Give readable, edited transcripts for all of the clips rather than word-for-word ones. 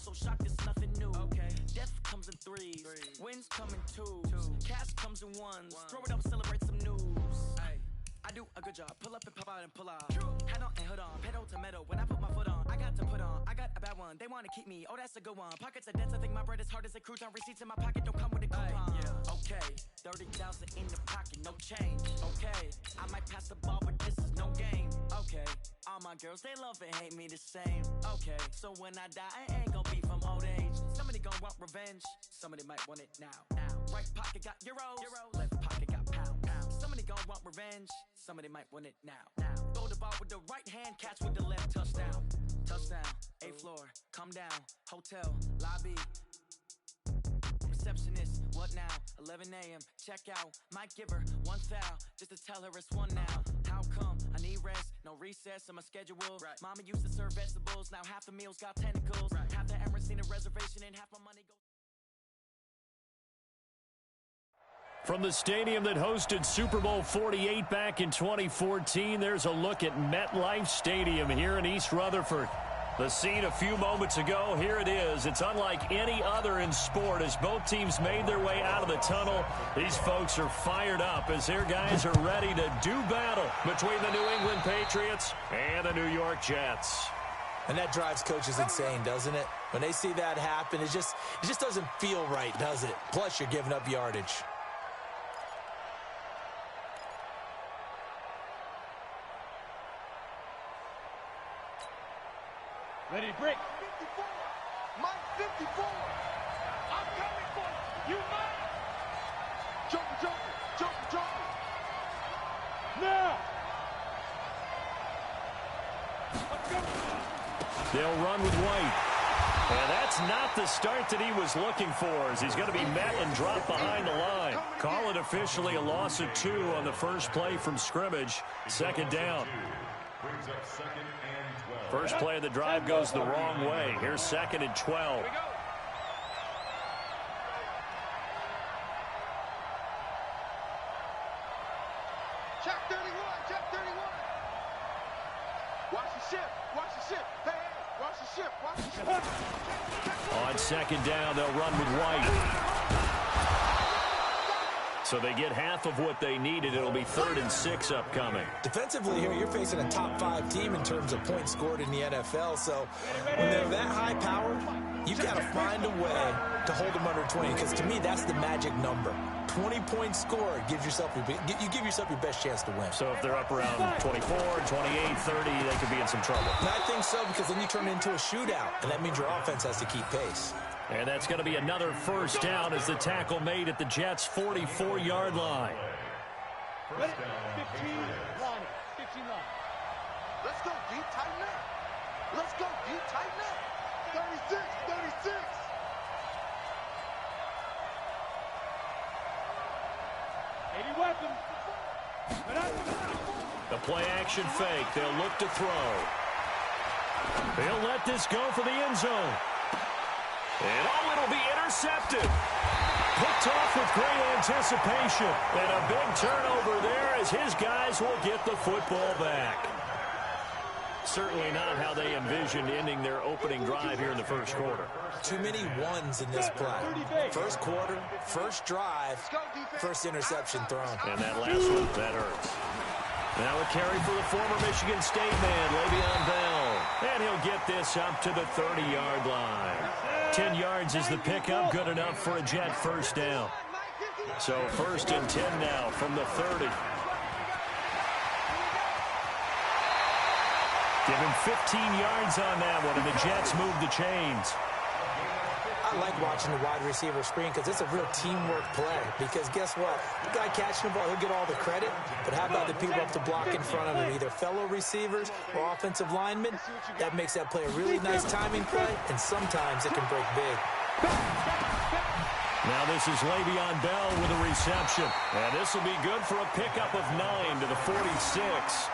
so shocked it's nothing new. Okay. Death comes in threes. Wins come in twos. Cash comes in ones. Throw it up, celebrate some news. Ay. I do a good job. Pull up and pop out and pull out. Head on and hood on. Pedal to metal. When I put my foot on, I got to put on. I got a bad one. They want to keep me. Oh, that's a good one. Pockets are dense. I think my bread is hard as a crouton. Receipts in my pocket don't come with a coupon. Yeah. Okay. 30,000 in the pocket. No change. Okay. I might pass the ball, but this is no game. Okay. All my girls, they love and hate me the same. Okay. So when I die, I ain't gonna be from old age. Somebody gonna want revenge. Somebody might want it now. Right pocket got euros. Left pocket got pounds. Somebody gon' want revenge. Somebody might want it now. Throw the ball with the right hand, catch with the left. Touchdown. Touchdown. 8th floor. Come down. Hotel. Lobby. Receptionist. What now? 11 a.m. Check out. Might give her one foul just to tell her it's one now. How come? I need rest. No recess in my schedule. Right. Mama used to serve vegetables. Now half the meals got tentacles. Right. Half the Emirates seen a reservation and half my money goes. From the stadium that hosted Super Bowl 48 back in 2014, there's a look at MetLife Stadium here in East Rutherford. The scene a few moments ago, here it is. It's unlike any other in sport as both teams made their way out of the tunnel. These folks are fired up as their guys are ready to do battle between the New England Patriots and the New York Jets. And that drives coaches insane, doesn't it? When they see that happen, it just doesn't feel right, does it? Plus, you're giving up yardage. Ready to break. 54. Mike 54. I'm coming for you. You Mike. Joker. Now. They'll run with White. And that's not the start that he was looking for as he's going to be met and dropped behind the line. Call it officially a loss of 2 on the first play from scrimmage. Second down. Brings up 2nd and 12. First play of the drive goes the wrong way. Here's 2nd and 12. Check 31. Watch the ship. Hey, watch the ship. On 2nd down, they'll run with White. So they get half of what they needed. It'll be 3rd and 6 upcoming. Defensively here, you're facing a top 5 team in terms of points scored in the NFL. So when they're that high powered, you've got to find a way to hold them under 20. Because to me, that's the magic number. 20 points scored gives yourself you give yourself your best chance to win. So if they're up around 24, 28, 30, they could be in some trouble. And I think so, because then you turn it into a shootout, and that means your offense has to keep pace. And that's going to be another first down as the tackle made at the Jets' 44-yard line. Ready? 15 line. Let's go deep, tighten up. 36. Weapon. The play-action fake. They'll look to throw. They'll let this go for the end zone. And it'll be intercepted. Picked off with great anticipation. And a big turnover there as his guys will get the football back. Certainly not how they envisioned ending their opening drive here in the first quarter. Too many ones in this play. First quarter, first drive, first interception thrown. And that last one, that hurts. Now a carry for the former Michigan State man, Le'Veon Bell. And he'll get this up to the 30-yard line. 10 yards is the pickup, good enough for a Jet first down. So 1st and 10 now from the 30. Give him 15 yards on that one, and the Jets move the chains. I like watching the wide receiver screen because it's a real teamwork play. Because guess what? The guy catching the ball, he'll get all the credit. But how about the people up to block in front of him, either fellow receivers or offensive linemen? That makes that play a really nice timing play, and sometimes it can break big. Now this is Le'Veon Bell with a reception. And this will be good for a pickup of 9 to the 46.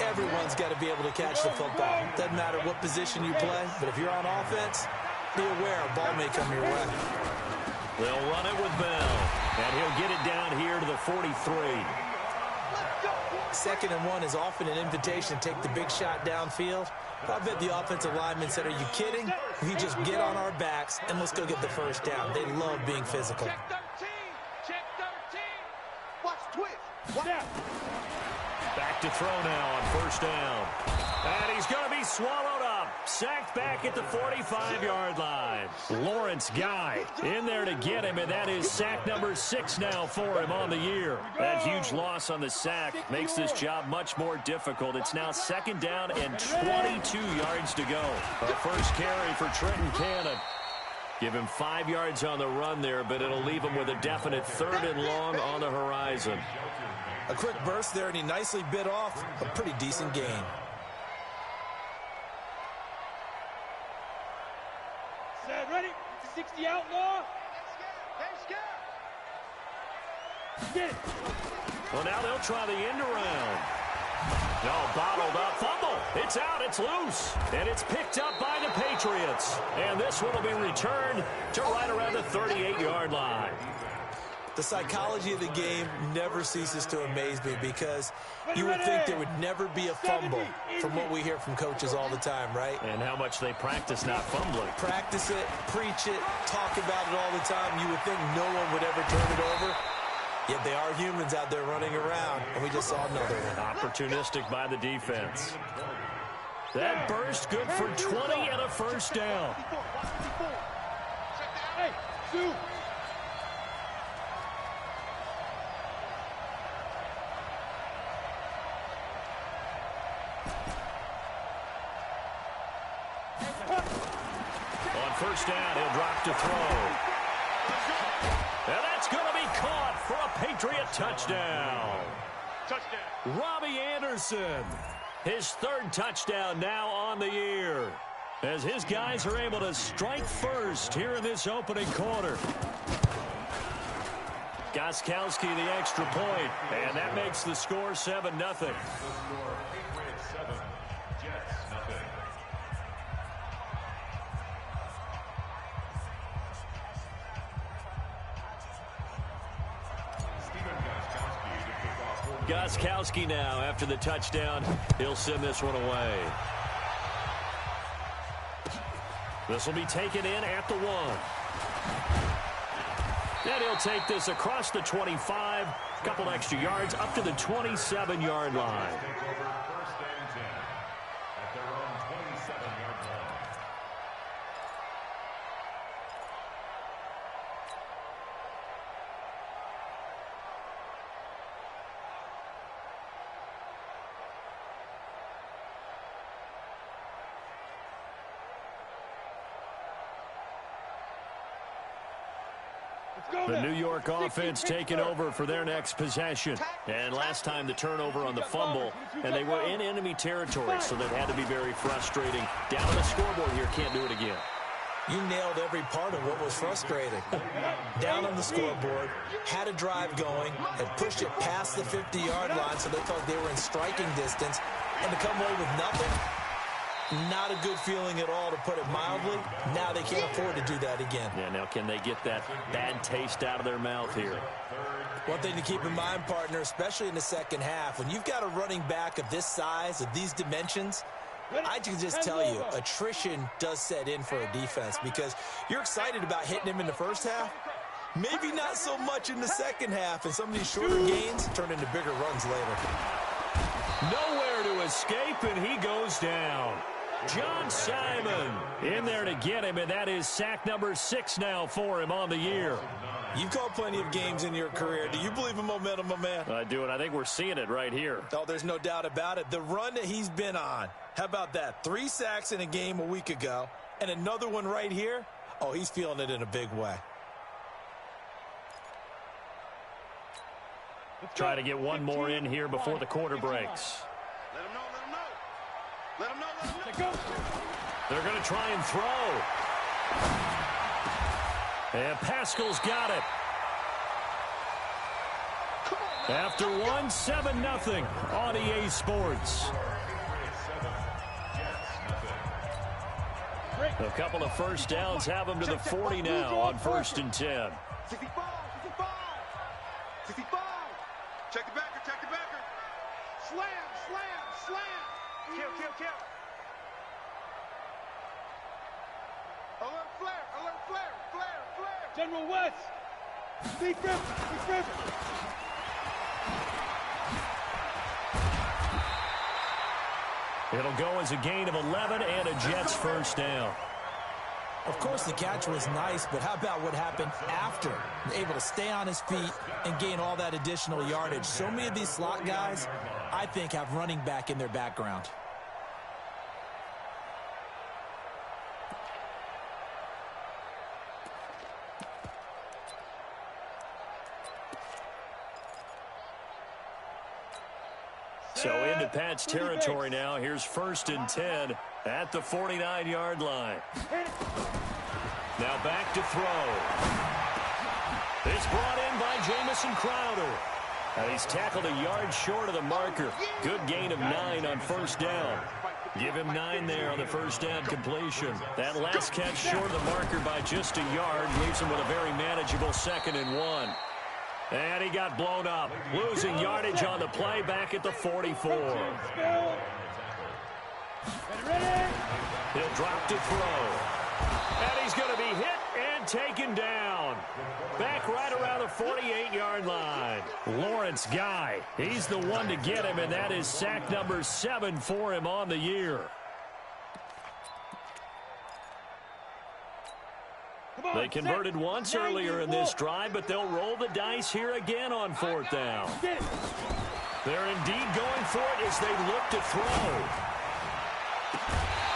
Everyone's got to be able to catch the football. Doesn't matter what position you play, but if you're on offense, be aware a ball may come your way. They'll run it with Bell, and he'll get it down here to the 43. Let's go, 2nd and 1 is often an invitation to take the big shot downfield. I bet the offensive lineman said, are you kidding? We just get on our backs and let's go get the first down. They love being physical. Check 13. Check 13. Watch twist. Watch out. Back to throw now on 1st down. And he's going to be swallowed up. Sacked back at the 45-yard line. Lawrence Guy in there to get him, and that is sack number 6 now for him on the year. That huge loss on the sack makes this job much more difficult. It's now 2nd down and 22 yards to go. A first carry for Trenton Cannon. Give him 5 yards on the run there, but it'll leave him with a definite 3rd and long on the horizon. A quick burst there, and he nicely bit off a pretty decent gain. Set, ready? 60 outlaw. Get it. Well, now they'll try the end around. No, bottled up. Fumble. It's out. It's loose. And it's picked up by the Patriots. And this one will be returned to right around the 38-yard line. The psychology of the game never ceases to amaze me because you would think there would never be a fumble from what we hear from coaches all the time, right? And how much they practice not fumbling. Practice it, preach it, talk about it all the time. You would think no one would ever turn it over. Yet they are humans out there running around, and we just saw another one. Opportunistic by the defense. That burst good for 20 and a first down. Hey, Sue. On 1st down, he'll drop to throw. And that's going to be caught for a Patriot touchdown. Touchdown. Robbie Anderson, his 3rd touchdown now on the year, as his guys are able to strike first here in this opening quarter. Gostkowski the extra point, and that makes the score 7-0. Gostkowski now, after the touchdown, he'll send this one away. This will be taken in at the 1. And he'll take this across the 25, couple extra yards, up to the 27-yard line. The New York offense taking over for their next possession. And last time the turnover on the fumble, and they were in enemy territory, so that had to be very frustrating. Down on the scoreboard here, can't do it again. You nailed every part of what was frustrating. Down on the scoreboard, had a drive going, had pushed it past the 50-yard line, so they thought they were in striking distance, and to come away with nothing, not a good feeling at all, to put it mildly. Now they can't afford to do that again. Yeah, now can they get that bad taste out of their mouth here? One thing to keep in mind, partner, especially in the second half, when you've got a running back of this size, of these dimensions, I can just tell you, attrition does set in for a defense because you're excited about hitting him in the first half. Maybe not so much in the second half, and some of these shorter gains turn into bigger runs later. Nowhere to escape, and he goes down. John Simon in there to get him, and that is sack number 6 now for him on the year. You've called plenty of games in your career. Do you believe in momentum, my man? I do, and I think we're seeing it right here. Oh, there's no doubt about it. The run that he's been on, how about that? 3 sacks in a game a week ago, and another one right here. Oh, he's feeling it in a big way. Try to get one more in here before the quarter breaks. Let him know, let him know. Let him know, let him know. They're going to try and throw. And Pascal's got it. After 1, 7-0 on EA Sports. A couple of first downs have them to the 40 now on 1st and 10. 65. Check the backer, check the backer. Slam, slam, slam. Kill, kill, kill. Alert flare, alert flare, flare, flare. General West. Big river, big river. It'll go as a gain of 11 and a Jets first down. Of course, the catch was nice, but how about what happened after? Able to stay on his feet and gain all that additional yardage. So many of these slot guys, I think, have running back in their background. So into Pat's territory now. Here's 1st and 10 at the 49-yard line. Now back to throw. It's brought in by Jamison Crowder. And he's tackled a yard short of the marker. Good gain of 9 on first down. Give him 9 there on the first down completion. That last catch short of the marker by just a yard leaves him with a very manageable 2nd and 1. And he got blown up, losing yardage on the play back at the 44. He'll drop to throw. And he's going to be hit and taken down. Back right around the 48-yard line. Lawrence Guy, he's the one to get him, and that is sack number 7 for him on the year. They converted once earlier in this drive, but they'll roll the dice here again on 4th down. They're indeed going for it as they look to throw.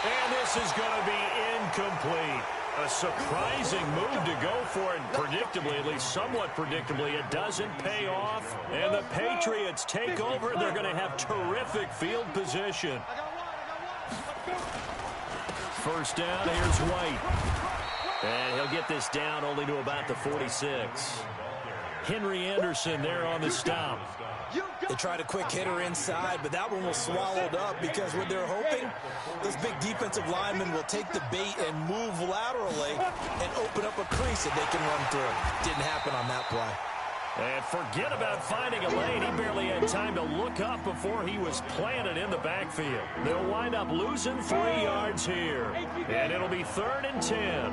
And this is going to be incomplete. A surprising move to go for it. Predictably, at least somewhat predictably, it doesn't pay off. And the Patriots take over. They're going to have terrific field position. First down, here's White. And he'll get this down only to about the 46. Henry Anderson there on the stop. They tried a quick hitter inside, but that one was swallowed up because what they're hoping, those big defensive linemen will take the bait and move laterally and open up a crease that they can run through. Didn't happen on that play. And forget about finding a lane. He barely had time to look up before he was planted in the backfield. They'll wind up losing 3 yards here. And it'll be 3rd and 10.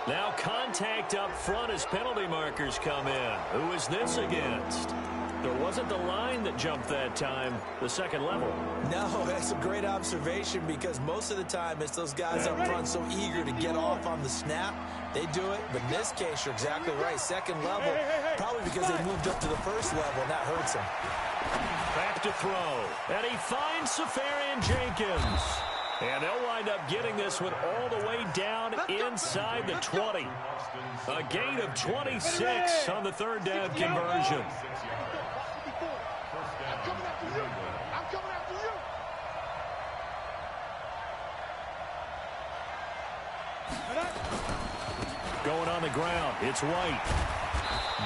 Now contact up front as penalty markers come in. Who is this against? There wasn't the line that jumped that time, the second level. No, that's a great observation because most of the time it's those guys up front so eager to get off on the snap. They do it, but in this case, you're exactly right. Second level, probably because they moved up to the first level, and that hurts them. Back to throw, and he finds Safarian Jenkins. And they'll wind up getting this one all the way down inside the 20. A gain of 26 on the 3rd down conversion. Going on the ground, it's White.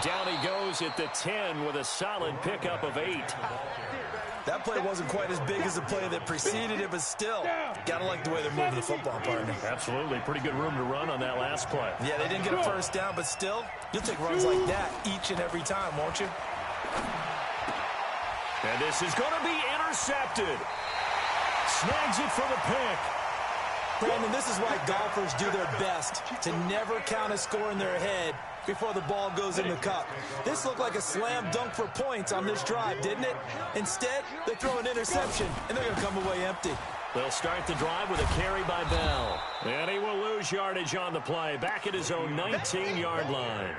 Down he goes at the 10 with a solid pickup of 8. That play wasn't quite as big as the play that preceded it, but still, gotta like the way they're moving the football, partner. Absolutely. Pretty good room to run on that last play. Yeah, they didn't get a first down, but still, you'll take runs like that each and every time, won't you? And this is going to be intercepted. Snags it for the pick. Brandon, this is why golfers do their best to never count a score in their head before the ball goes in the cup. This looked like a slam dunk for points on this drive, didn't it? Instead, they throw an interception, and they're going to come away empty. They'll start the drive with a carry by Bell. And he will lose yardage on the play, back at his own 19-yard line.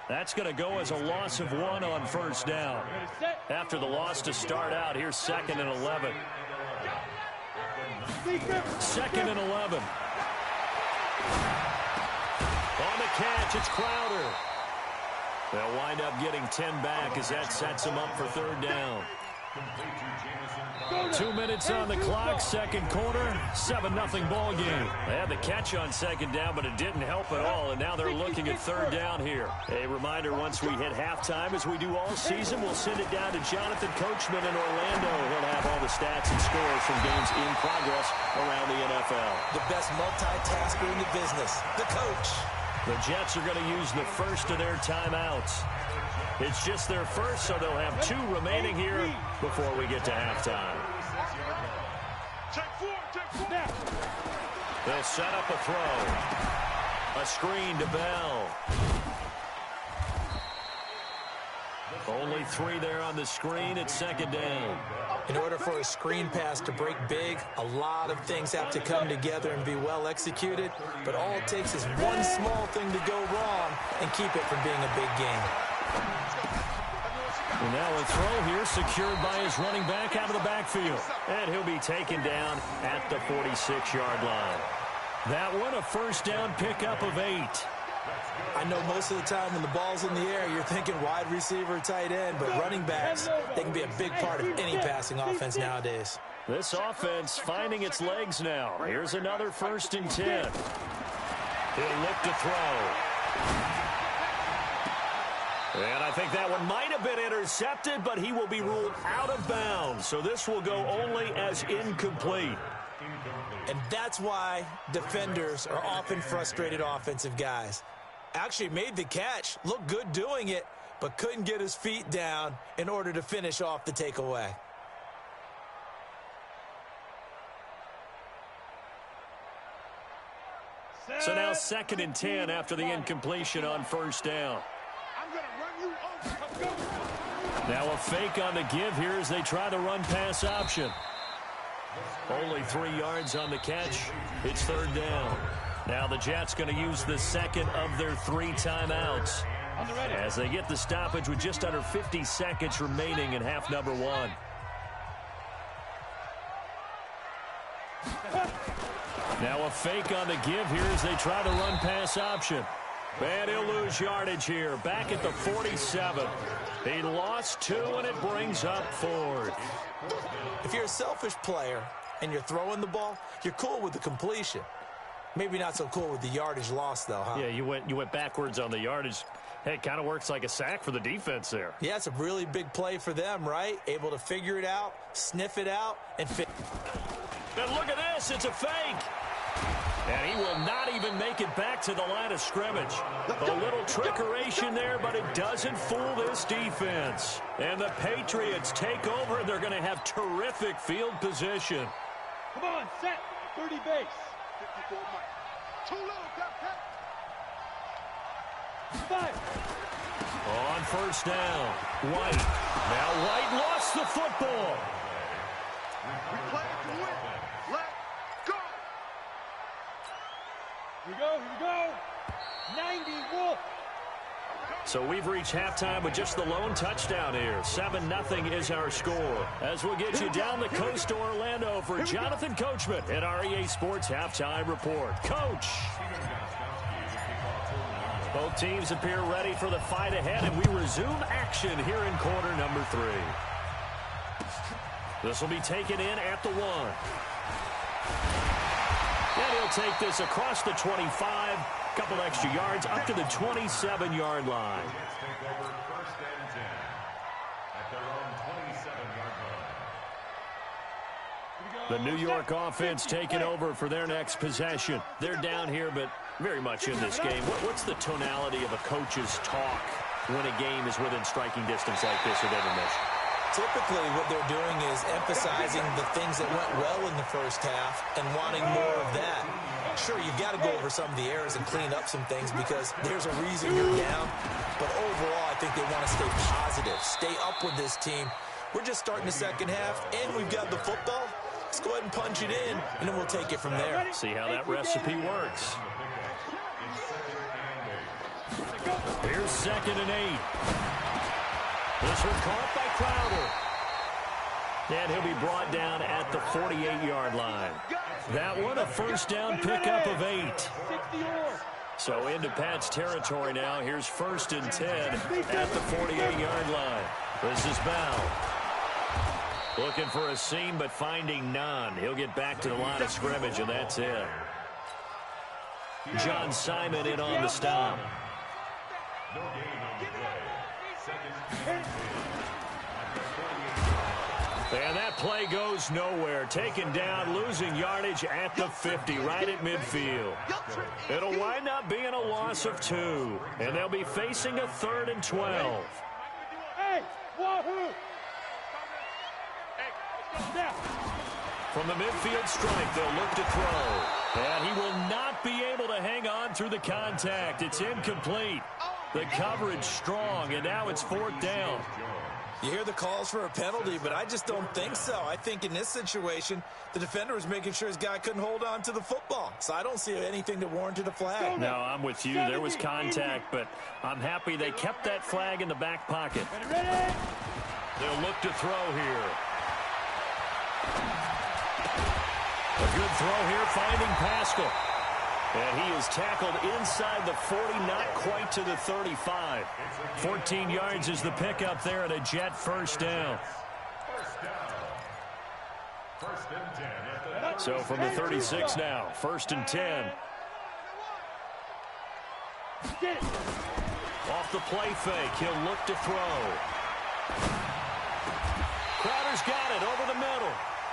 That's going to go as a loss of 1 on first down. After the loss to start out, here's 2nd and 11. 2nd and 11. On the catch, it's Crowder. They'll wind up getting 10 back as that sets them up for 3rd down. 2 minutes on the clock, second quarter, 7-0 ball game. They had the catch on 2nd down, but it didn't help at all, and now they're looking at 3rd down here. A reminder, once we hit halftime, as we do all season, we'll send it down to Jonathan Coachman in Orlando. He'll have all the stats and scores from games in progress around the NFL. The best multitasker in the business, the coach. The Jets are going to use the first of their timeouts. It's just their first, so they'll have 2 remaining here before we get to halftime. They'll set up a throw. A screen to Bell. Only 3 there on the screen at second down. In order for a screen pass to break big, a lot of things have to come together and be well executed. But all it takes is one small thing to go wrong and keep it from being a big game. And now a throw here secured by his running back out of the backfield. And he'll be taken down at the 46-yard line. That one, a first down pickup of 8. I know most of the time when the ball's in the air, you're thinking wide receiver, tight end, but running backs, they can be a big part of any passing offense nowadays. This offense finding its legs now. Here's another 1st and 10. He'll look to throw. And I think that one might have been intercepted, but he will be ruled out of bounds. So this will go only as incomplete. And that's why defenders are often frustrated offensive guys. Actually made the catch, looked good doing it, but couldn't get his feet down in order to finish off the takeaway. So now 2nd and 10 after the incompletion on 1st down. Now a fake on the give here as they try the run-pass option. Only 3 yards on the catch. It's 3rd down. Now the Jets going to use the second of their 3 timeouts as they get the stoppage with just under 50 seconds remaining in half number 1. Now a fake on the give here as they try the run-pass option. And he'll lose yardage here. Back at the 47. He lost 2, and it brings up 4th. If you're a selfish player and you're throwing the ball, you're cool with the completion. Maybe not so cool with the yardage loss, though, huh? Yeah, you went backwards on the yardage. Hey, it kind of works like a sack for the defense there. Yeah, it's a really big play for them, right? Able to figure it out, sniff it out, and fit. And look at this. It's a fake. And he will not even make it back to the line of scrimmage. A little trickeration there, but it doesn't fool this defense. And the Patriots take over, and they're going to have terrific field position. Come on, set. 30 base. 54 Mike. Too little, Five. On 1st down, White. Now White lost the football. We play it to win. Let go. Here we go. 90 Wolf. So we've reached halftime with just the lone touchdown here. 7-0 is our score. As we'll get you down the coast to Orlando for Jonathan Coachman at our EA Sports Halftime Report. Coach. Both teams appear ready for the fight ahead, and we resume action here in quarter number 3. This will be taken in at the 1. And he'll take this across the 25. Couple extra yards up to the 27-yard line. The New York offense taking over for their next possession. They're down here, but very much in this game. What's the tonality of a coach's talk when a game is within striking distance like this with intermission? Typically, what they're doing is emphasizing the things that went well in the first half and wanting more of that. Sure, you've got to go over some of the errors and clean up some things because there's a reason you're down. But overall, I think they want to stay positive, stay up with this team. We're just starting the second half, and we've got the football. Let's go ahead and punch it in, and then we'll take it from there. See how that recipe works. Here's 2nd and 8. This one caught by Crowder. And he'll be brought down at the 48-yard line. That one, a 1st down pickup of 8. So into Pat's territory now. Here's 1st and 10 at the 48-yard line. This is Bell. Looking for a seam, but finding none. He'll get back to the line of scrimmage, and that's it. John Simon in on the stop. And that play goes nowhere. Taken down, losing yardage at the 50, right at midfield. It'll wind up being a loss of 2. And they'll be facing a 3rd and 12. Hey, wahoo! From the midfield stripe, they'll look to throw. And he will not be able to hang on through the contact. It's incomplete. The coverage strong, and now it's 4th down. You hear the calls for a penalty, but I just don't think so. I think in this situation, the defender was making sure his guy couldn't hold on to the football. So I don't see anything that warranted a flag. No, I'm with you. There was contact, but I'm happy they kept that flag in the back pocket. They'll look to throw here. A good throw here, finding Pascal. And he is tackled inside the 40, not quite to the 35. 14 yards is the pickup there, and a Jet first down. So from the 36 now, 1st and 10. Off the play fake, he'll look to throw. Crowder's got it over the middle.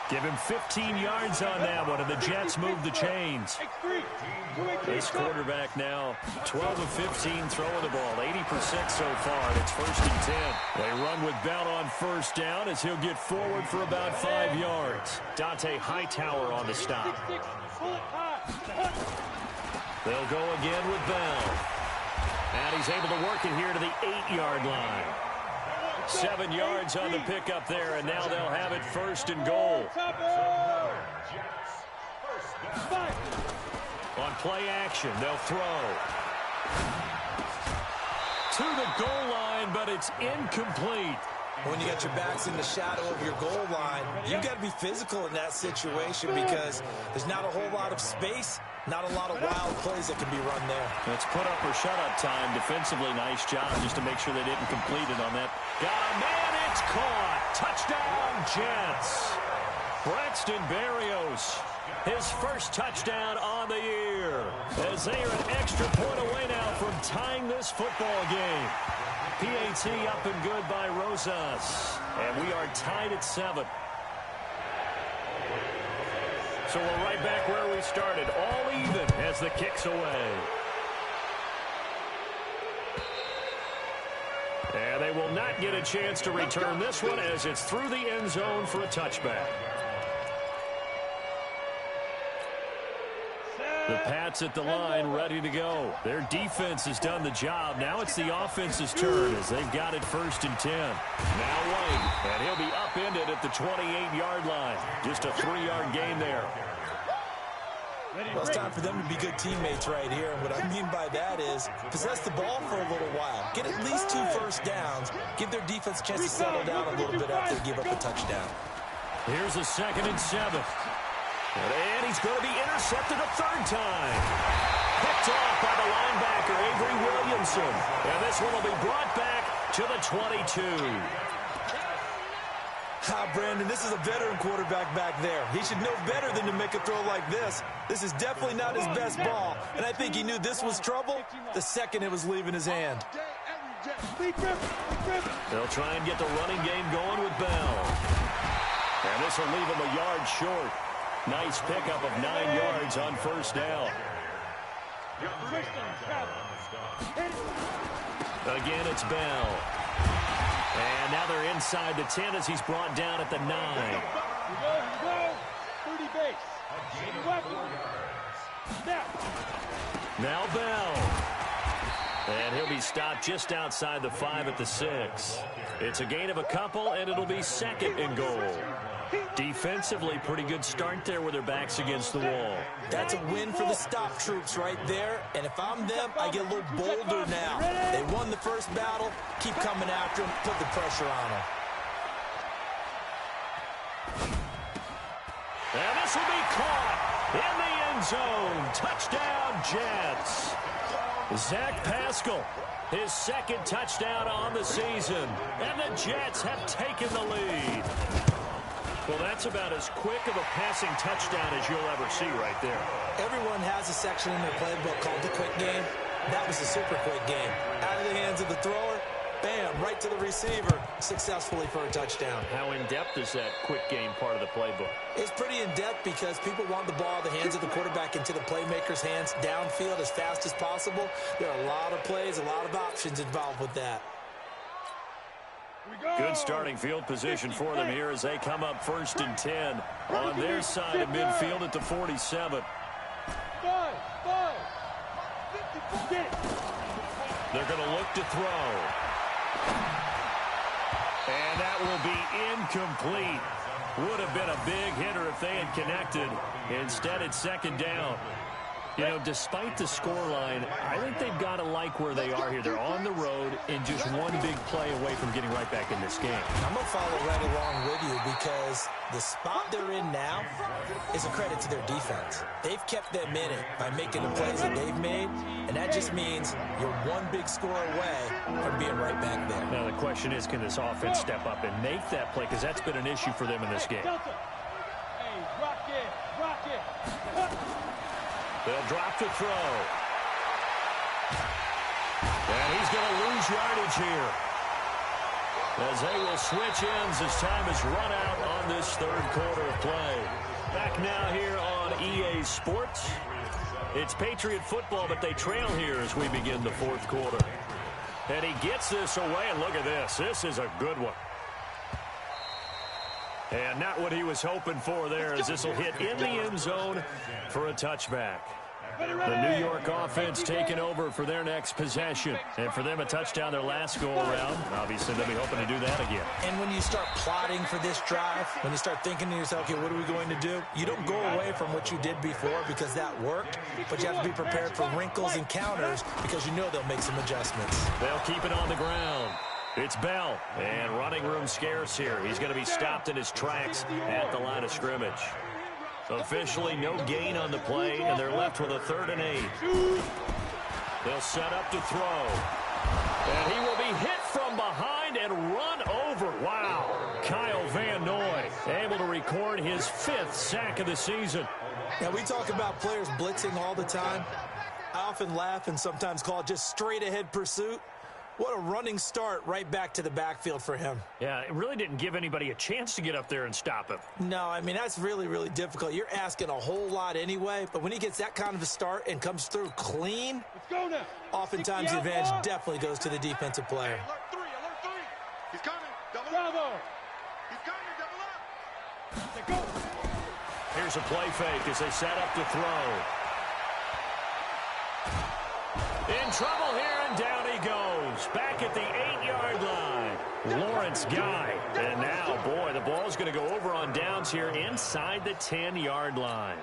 Give him 15 yards on that one, and the Jets move the chains. This quarterback now 12 of 15 throwing the ball, 80% so far. It's 1st and 10. They run with Bell on 1st down as he'll get forward for about 5 yards. Dante Hightower on the stop. They'll go again with Bell. And he's able to work it here to the 8-yard line. 7 yards on the pickup there, and now they'll have it 1st and goal. On play action, they'll throw. To the goal line, but it's incomplete. When you got your backs in the shadow of your goal line, you've got to be physical in that situation because there's not a whole lot of space, not a lot of wild plays that can be run there. It's put up or shut up time. Defensively, nice job just to make sure they didn't complete it on that. Got a man, it's caught. Touchdown, Jets. Braxton Berrios, his first touchdown on the year. As they are an extra point away now from tying this football game. PAT up and good by Rosas. And we are tied at 7. So we're right back where we started. All even as the kick's away. And they will not get a chance to return this one as it's through the end zone for a touchback. The Pats at the line ready to go. Their defense has done the job. Now it's the offense's turn as they've got it 1st and 10. Now White, and he'll be upended at the 28-yard line. Just a 3-yard gain there. Well, it's time for them to be good teammates right here. And what I mean by that is possess the ball for a little while. Get at least 2 first downs. Give their defense a chance to settle down a little bit after they give up a touchdown. Here's a 2nd and 7. And he's going to be intercepted a 3rd time. Picked off by the linebacker, Avery Williamson. And this one will be brought back to the 22. Brandon, this is a veteran quarterback back there. He should know better than to make a throw like this. This is definitely not his best ball. And I think he knew this was trouble the second it was leaving his hand. They'll try and get the running game going with Bell. And this will leave him a yard short. Nice pickup of 9 yards on 1st down. Again, it's Bell. And now they're inside the 10 as he's brought down at the 9. Go. 30 base. Now Bell. And he'll be stopped just outside the 5 at the 6. It's a gain of a couple, and it'll be 2nd and goal. Defensively, pretty good start there with their backs against the wall. That's a win for the stop troops right there. And if I'm them, I get a little bolder now. They won the first battle. Keep coming after them. Put the pressure on them. And this will be caught in the end zone. Touchdown, Jets. Zach Pascal, his 2nd touchdown on the season. And the Jets have taken the lead. Well, that's about as quick of a passing touchdown as you'll ever see right there. Everyone has a section in their playbook called the quick game. That was a super quick game. Out of the hands of the thrower, Bam, right to the receiver, successfully for a touchdown. How in-depth is that quick game part of the playbook? It's pretty in-depth because people want the ball, the hands of the quarterback into the playmaker's hands, downfield as fast as possible. There are a lot of plays, a lot of options involved with that. Good starting field position for them here as they come up 1st and 10 on their side of midfield at the 47. They're going to look to throw. And that will be incomplete. Would have been a big hitter if they had connected. Instead, it's 2nd down. You know, despite the scoreline, I think they've got to like where they are here. They're on the road and just one big play away from getting right back in this game. I'm going to follow right along with you because the spot they're in now is a credit to their defense. They've kept them in it by making the plays that they've made, and that just means you're one big score away from being right back there. Now, the question is, can this offense step up and make that play? Because that's been an issue for them in this game. They'll drop to throw. And he's going to lose yardage here, as they will switch ends as time is run out on this 3rd quarter of play. Back now here on EA Sports. It's Patriot football, but they trail here as we begin the 4th quarter. And he gets this away, and look at this. This is a good one. And not what he was hoping for there, as this will hit in the end zone for a touchback. The New York offense taking over for their next possession. And for them, a touchdown their last go-around. Obviously, they'll be hoping to do that again. And when you start plotting for this drive, when you start thinking to yourself, okay, what are we going to do? You don't go away from what you did before because that worked, but you have to be prepared for wrinkles and counters because you know they'll make some adjustments. They'll keep it on the ground. It's Bell, and running room scarce here. He's going to be stopped in his tracks at the line of scrimmage. Officially no gain on the play, and they're left with a 3rd and 8. They'll set up to throw. And he will be hit from behind and run over. Wow. Kyle Van Noy able to record his 5th sack of the season. Now, we talk about players blitzing all the time. I often laugh and sometimes call it just straight-ahead pursuit. What a running start right back to the backfield for him. Yeah, it really didn't give anybody a chance to get up there and stop him. No, I mean, that's really, really difficult. You're asking a whole lot anyway, but when he gets that kind of a start and comes through clean, oftentimes the advantage definitely goes to the defensive player. Alert 3, alert 3. He's coming. Double up. He's coming. Double up. Here's a play fake as they set up to throw. In trouble here, and down he goes. Back at the 8-yard line. Lawrence Guy. And now, boy, the ball's going to go over on downs here inside the 10-yard line.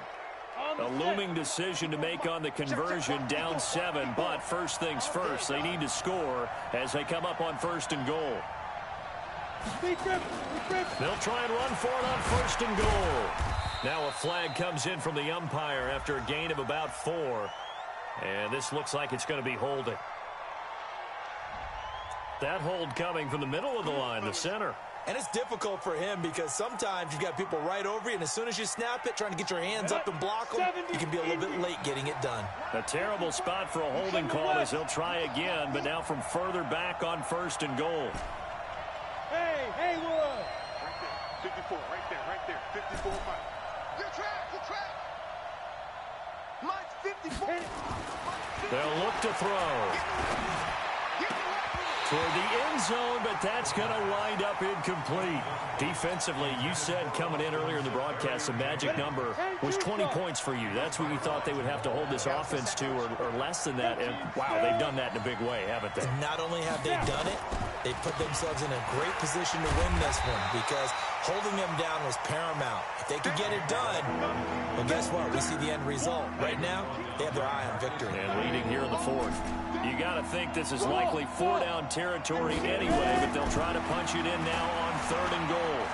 A looming decision to make on the conversion, down 7. But first things first, they need to score as they come up on 1st and goal. They'll try and run for it on 1st and goal. Now a flag comes in from the umpire after a gain of about 4. And this looks like it's going to be holding. That hold coming from the middle of the line, the center. And it's difficult for him because sometimes you've got people right over you, and as soon as you snap it, trying to get your hands up and block them, you can be a little bit late getting it done. A terrible spot for a holding call as they'll try again, but now from further back on 1st and goal. Hey, Wood. Right there, 54, right there, 54, Mike. Good track. Mike's 54. They'll look to throw toward the end zone, but that's going to wind up incomplete. Defensively, you said coming in earlier in the broadcast, the magic number was 20 points for you. That's what you thought they would have to hold this offense to, or less than that. And, wow, they've done that in a big way, haven't they? And not only have they done it, they put themselves in a great position to win this one because holding them down was paramount. If they could get it done, well, guess what? We see the end result. Right now, they have their eye on victory. And leading here in the 4th. You got to think this is likely 4-down territory anyway, but they'll try to punch it in now on 3rd and goal.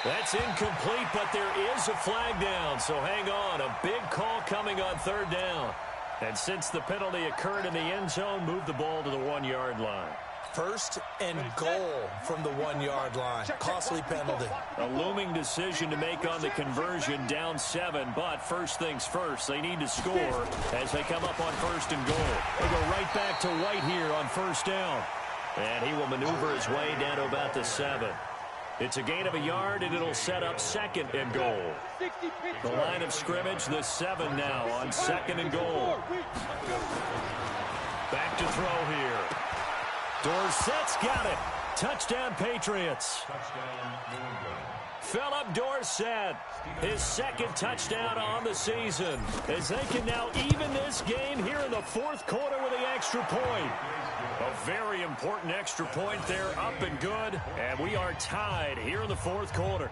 That's incomplete, but there is a flag down, so hang on. A big call coming on 3rd down. And since the penalty occurred in the end zone, move the ball to the 1-yard line. First and goal from the 1-yard line. Costly penalty. A looming decision to make on the conversion, down 7, but first things first, they need to score as they come up on first and goal. They go right back to White here on first down. And he will maneuver his way down to about the 7. It's a gain of a yard, and it'll set up second and goal. The line of scrimmage, the 7 now on second and goal. Back to throw here. Dorsett's got it. Touchdown, Patriots. Philip Dorsett, his second touchdown on the season, as they can now even this game here in the fourth quarter with the extra point. A very important extra point there, up and good, and we are tied here in the fourth quarter.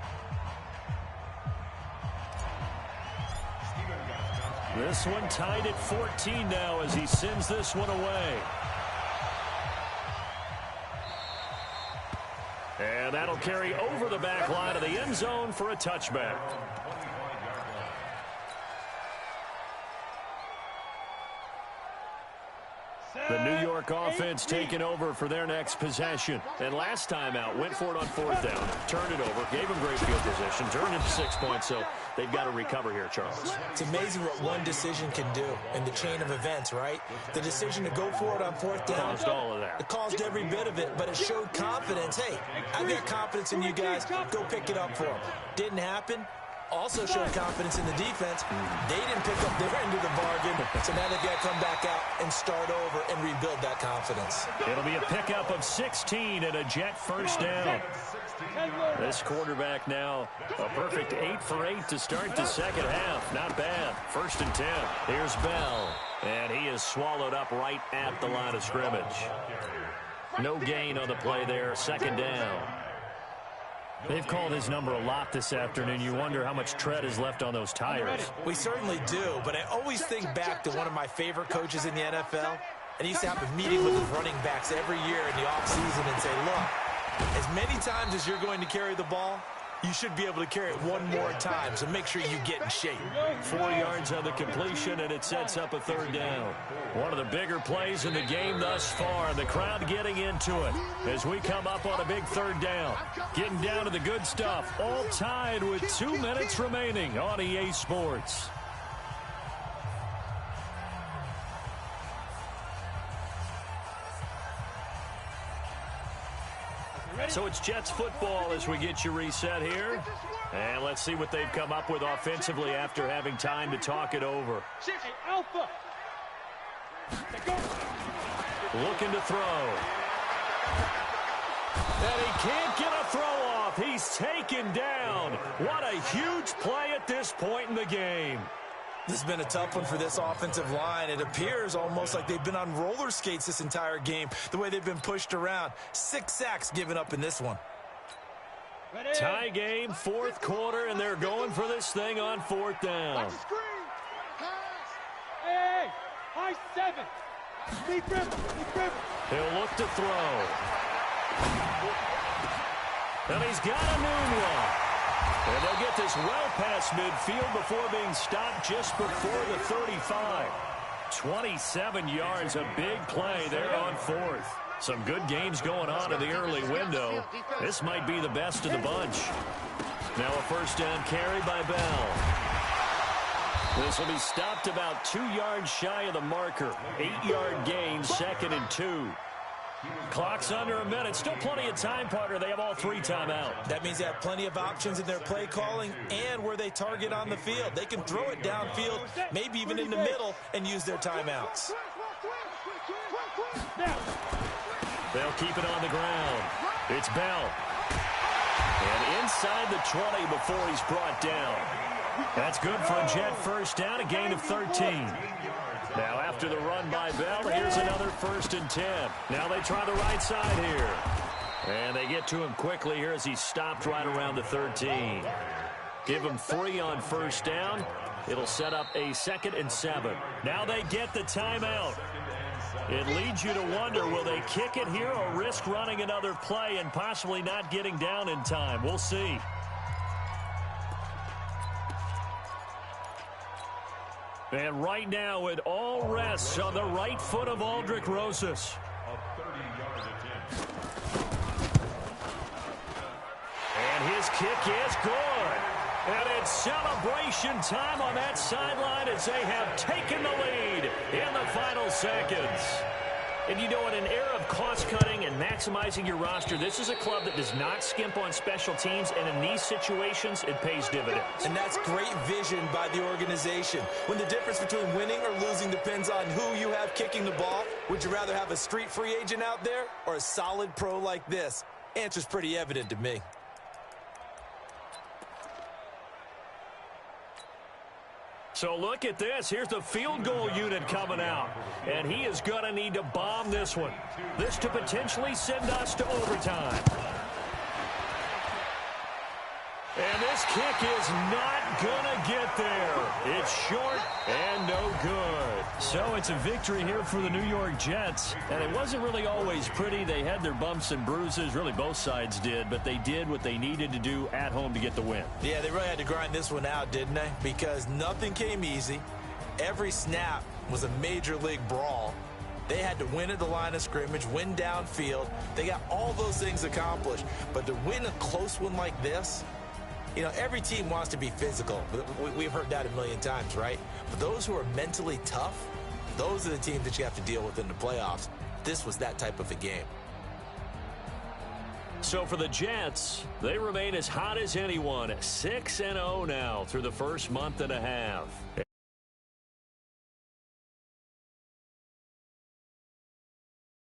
This one tied at 14 now as he sends this one away. And that'll carry over the back line of the end zone for a touchback. The New York offense taking over for their next possession. And last time out, went for it on fourth down, turned it over, gave them great field position, turned it to 6 points, so they've got to recover here, Charles. It's amazing what one decision can do in the chain of events, right? The decision to go for it on fourth down. Caused all of that. It caused every bit of it, but it showed confidence. Hey, I've got confidence in you guys. Go pick it up for them. Didn't happen. Also showed confidence in the defense. They didn't pick up their end of the bargain, so now they've got to come back out and start over and rebuild that confidence. It'll be a pickup of 16 and a Jet first down. This quarterback now a perfect 8 for 8 to start the second half. Not bad. First and 10. Here's Bell, and he is swallowed up right at the line of scrimmage. No gain on the play there. Second down. They've called his number a lot this afternoon. You wonder how much tread is left on those tires. We certainly do, but I always think back to one of my favorite coaches in the NFL. And he used to have a meeting with his running backs every year in the offseason and say, look, as many times as you're going to carry the ball, you should be able to carry it one more time, so make sure you get in shape. 4 yards on the completion, and it sets up a third down. One of the bigger plays in the game thus far. The crowd getting into it as we come up on a big third down. Getting down to the good stuff. All tied with 2 minutes remaining on EA Sports. So it's Jets football as we get you reset here. And let's see what they've come up with offensively after having time to talk it over. Looking to throw. And he can't get a throw off. He's taken down. What a huge play at this point in the game. This has been a tough one for this offensive line. It appears almost like they've been on roller skates this entire game, the way they've been pushed around. 6 sacks given up in this one. Tie game, fourth quarter, and they're going for this thing on fourth down. Hey, high 7. He'll look to throw. And he's got a new one. And they'll get this well past midfield before being stopped just before the 35. 27 yards, a big play there on fourth. Some good games going on in the early window. This might be the best of the bunch. Now a first down carry by Bell. This will be stopped about 2 yards shy of the marker. 8-yard gain, second and 2. Clock's under a minute. Still plenty of time, partner. They have all 3 timeouts. That means they have plenty of options in their play calling and where they target on the field. They can throw it downfield, maybe even in the middle, and use their timeouts. They'll keep it on the ground. It's Bell. And inside the 20 before he's brought down. That's good for a Jet first down, a gain of 13. Now after the run by Bell, here's another first and 10. Now they try the right side here. And they get to him quickly here as he's stopped right around the 13. Give him 3 on first down. It'll set up a second and 7. Now they get the timeout. It leads you to wonder, will they kick it here or risk running another play and possibly not getting down in time? We'll see. And right now, it all rests on the right foot of Aldrick Rosas. kick is good. And it's celebration time on that sideline as they have taken the lead in the final seconds. And you know, in an era of cost-cutting and maximizing your roster, this is a club that does not skimp on special teams, and in these situations, it pays dividends. And that's great vision by the organization. When the difference between winning or losing depends on who you have kicking the ball, would you rather have a street free agent out there or a solid pro like this? Answer's pretty evident to me. So look at this. Here's the field goal unit coming out. And he is going to need to bomb this one. This to potentially send us to overtime. And this kick is not going to get there. It's short and no good. So it's a victory here for the New York Jets. And it wasn't really always pretty. They had their bumps and bruises. Really, both sides did. But they did what they needed to do at home to get the win. Yeah, they really had to grind this one out, didn't they? Because nothing came easy. Every snap was a major league brawl. They had to win at the line of scrimmage, win downfield. They got all those things accomplished. But to win a close one like this, you know, every team wants to be physical. We've heard that a million times, right? But those who are mentally tough, those are the teams that you have to deal with in the playoffs. This was that type of a game. So for the Jets, they remain as hot as anyone, 6-0 now through the first month and a half.